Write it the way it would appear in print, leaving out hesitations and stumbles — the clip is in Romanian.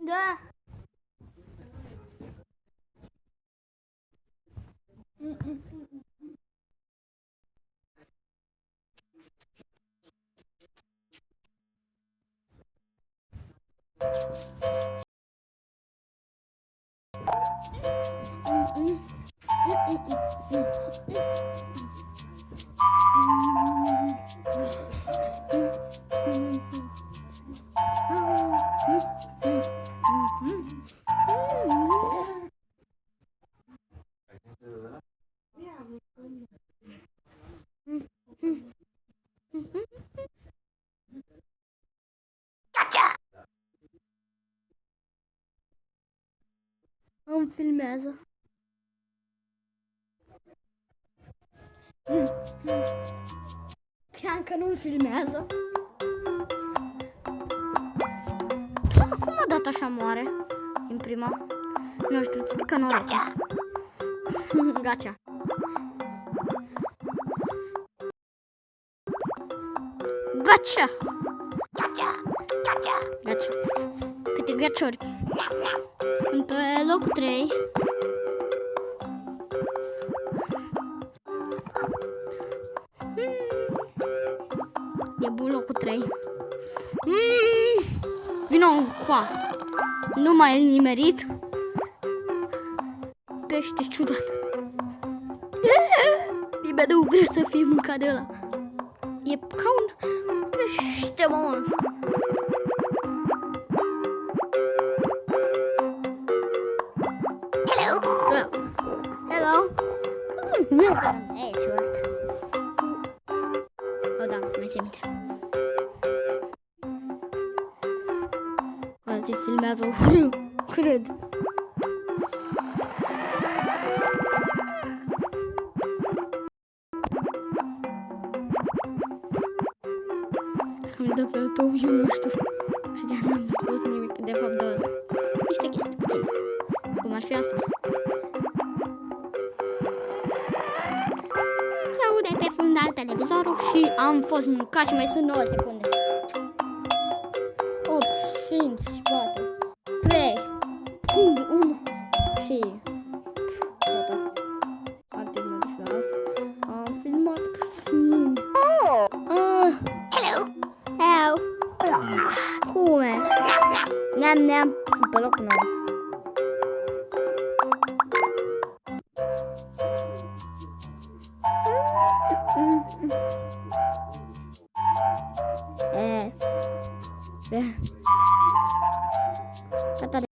Da. Îmi filmează. Cream că nu-mi filmează. Cum a dat așa moare? În prima. Nu știu, îți pică norocul. Gacha. Gacha. Gacha. Câte gaciori. Sunt pe locul 3. E bun locul 3. Vino încoa. Nu mai e nimerit. Pește ciudat. Nimeni nu vrea să fie mâncat de ăla. E ca un pește monstru. Hello. Hello. Nu e aici ăsta. O, da, mai țin minte. Alții filmează cred. Dacă mi dă pe auto, eu nu știu. Și de-aia n-am spus nimic, de fapt doar niște chestii puține. Cum ar fi asta. Se aude pe fundal televizorul și am fost mâncat și mai sunt 9 secunde. 8, 5, 4, 3, 1 și... Gata. Am terminat de filmat. Am filmat puțin. Hello. Hello. Cum e? Neam. Sunt pe locul 9. Gata de